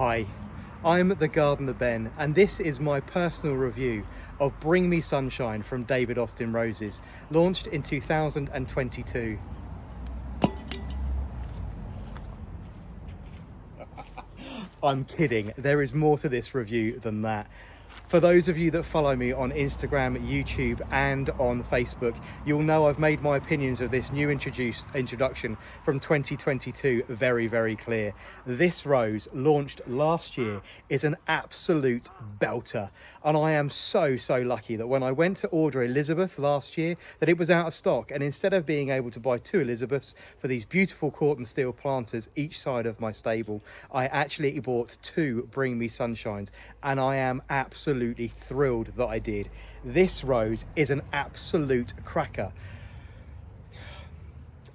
Hi, I'm the Gardener Ben, and this is my personal review of Bring Me Sunshine from David Austin Roses, launched in 2022. I'm kidding, there is more to this review than that. For those of you that follow me on Instagram, YouTube and on Facebook, you'll know I've made my opinions of this new introduction from 2022 very, very clear. This rose, launched last year, is an absolute belter. And I am so lucky that when I went to order Elizabeth last year, that it was out of stock. And instead of being able to buy 2 Elizabeths for these beautiful corten steel planters each side of my stable, I actually bought 2 Bring Me Sunshines. And I am absolutely thrilled that I did. This rose is an absolute cracker.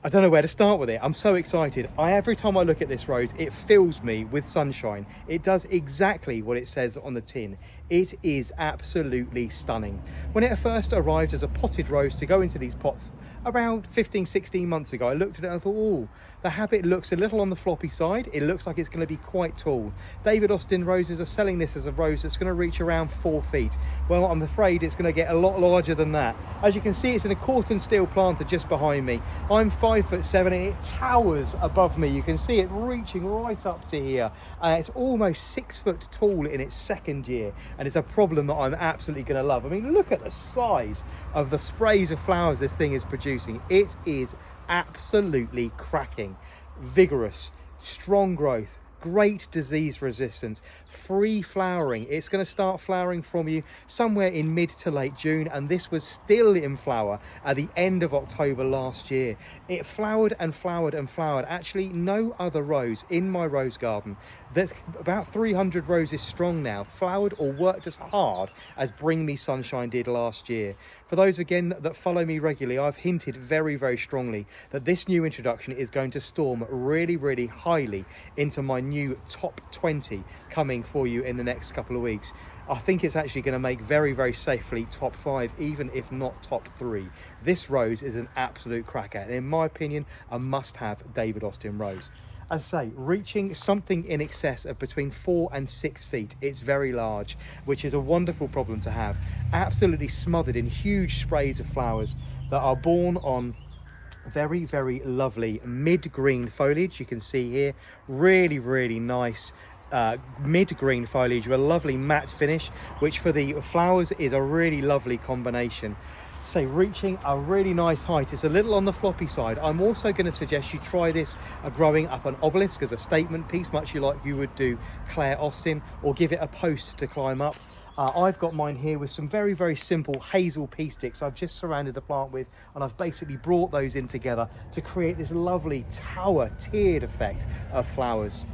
I don't know where to start with it. I'm so excited. Every time I look at this rose, it fills me with sunshine. It does exactly what it says on the tin. It is absolutely stunning. When it first arrived as a potted rose to go into these pots around 15-16 months ago, I looked at it and I thought, oh, the habit looks a little on the floppy side. It looks like it's going to be quite tall. David Austin Roses are selling this as a rose that's going to reach around 4 feet. Well, I'm afraid it's going to get a lot larger than that. As you can see, it's in a corten steel planter just behind me. I'm 5'7" and it towers above me. You can see it reaching right up to here. It's almost 6 foot tall in its second year, and it's a problem that I'm absolutely going to love. I mean, look at the size of the sprays of flowers this thing is producing. It is absolutely cracking. Vigorous, strong growth, great disease resistance, free flowering. It's going to start flowering from you somewhere in mid to late June, and this was still in flower at the end of October last year. It flowered and flowered and flowered. Actually, no other rose in my rose garden, there's about 300 roses strong now, flowered or worked as hard as Bring Me Sunshine did last year. For those again that follow me regularly, I've hinted very strongly that this new introduction is going to storm really highly into my new top 20 coming for you in the next couple of weeks. I think it's actually going to make very safely top 5, even if not top 3. This rose is an absolute cracker, and in my opinion, a must-have David Austin rose. As I say, reaching something in excess of between 4 and 6 feet. It's very large, which is a wonderful problem to have. Absolutely smothered in huge sprays of flowers that are borne on very lovely mid-green foliage. You can see here, really nice mid-green foliage with a lovely matte finish, which for the flowers is a really lovely combination. So reaching a really nice height. It's a little on the floppy side. I'm also going to suggest you try this growing up an obelisk as a statement piece, much like you would do Claire Austin, or give it a post to climb up. I've got mine here with some very simple hazel Peasticks I've just surrounded the plant with, and I've basically brought those in together to create this lovely tower tiered effect of flowers.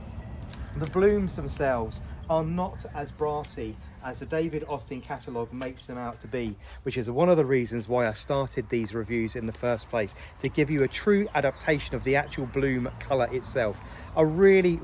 The blooms themselves are not as brassy as the David Austin catalogue makes them out to be, which is one of the reasons why I started these reviews in the first place, to give you a true adaptation of the actual bloom colour itself. A really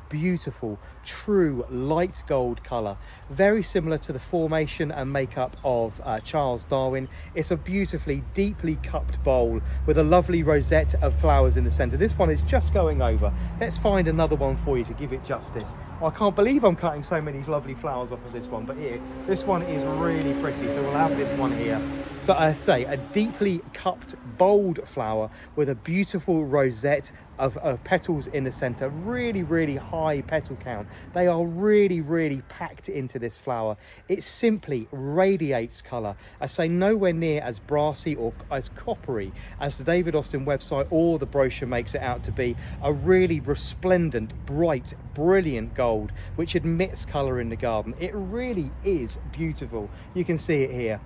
beautiful, true light gold colour, very similar to the formation and makeup of Charles Darwin. It's a beautifully, deeply cupped bowl with a lovely rosette of flowers in the centre. This one is just going over. Let's find another one for you to give it justice. I can't believe I'm cutting so many lovely flowers off of this one, but here, this one is really pretty, so we'll have this one here. So I say a deeply cupped, bold flower with a beautiful rosette of petals in the center. Really high petal count. They are really packed into this flower. It simply radiates color. I say nowhere near as brassy or as coppery as the David Austin website or the brochure makes it out to be. A really resplendent, bright, brilliant gold which admits color in the garden. It really is beautiful. You can see it here.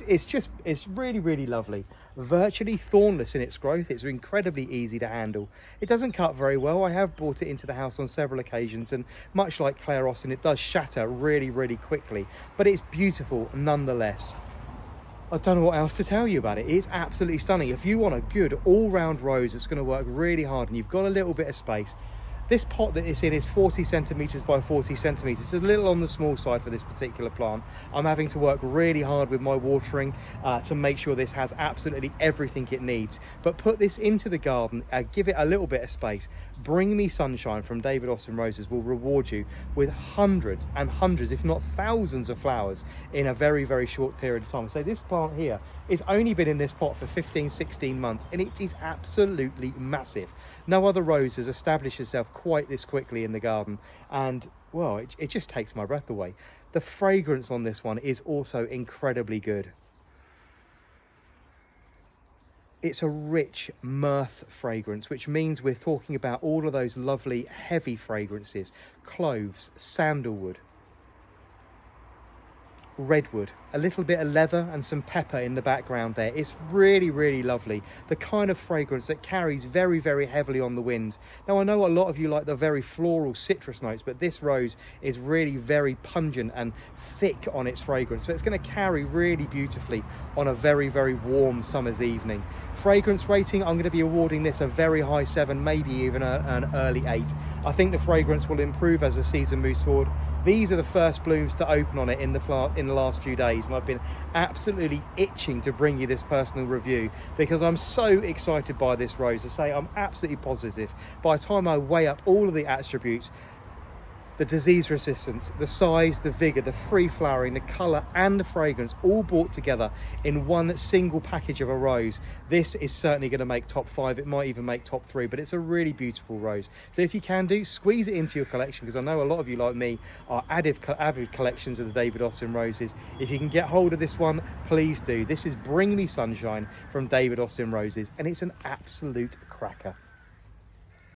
It's really lovely. Virtually thornless in its growth. It's incredibly easy to handle. It doesn't cut very well. I have brought it into the house on several occasions, and much like Claire Austin, it does shatter really quickly, but it's beautiful nonetheless. I don't know what else to tell you about it. It's absolutely stunning. If you want a good all-round rose that's going to work really hard and you've got a little bit of space, This pot that it's in is 40 centimeters by 40 centimeters. It's a little on the small side for this particular plant. I'm having to work really hard with my watering to make sure this has absolutely everything it needs. But put this into the garden, give it a little bit of space. Bring Me Sunshine from David Austin Roses will reward you with hundreds and hundreds, if not thousands, of flowers in a very, very short period of time. So this plant here, it's only been in this pot for 15, 16 months, and it is absolutely massive. No other rose has established itself quite this quickly in the garden, and well, it just takes my breath away. The fragrance on this one is also incredibly good. It's a rich myrrh fragrance, which means we're talking about all of those lovely heavy fragrances: cloves, sandalwood, redwood, a little bit of leather and some pepper in the background there. It's really, really lovely. The kind of fragrance that carries very, very heavily on the wind. Now, I know a lot of you like the very floral citrus notes, but this rose is really very pungent and thick on its fragrance. So it's going to carry really beautifully on a very, very warm summer's evening. Fragrance rating, I'm going to be awarding this a very high 7, maybe even an early 8. I think the fragrance will improve as the season moves forward. These are the first blooms to open on it in the last few days, and I've been absolutely itching to bring you this personal review because I'm so excited by this rose. I say I'm absolutely positive by the time I weigh up all of the attributes, the disease resistance, the size, the vigour, the free flowering, the colour and the fragrance, all brought together in one single package of a rose, this is certainly going to make top 5. It might even make top 3, but it's a really beautiful rose. So if you can do, squeeze it into your collection, because I know a lot of you like me are avid collections of the David Austin roses. If you can get hold of this one, please do. This is Bring Me Sunshine from David Austin Roses, and it's an absolute cracker.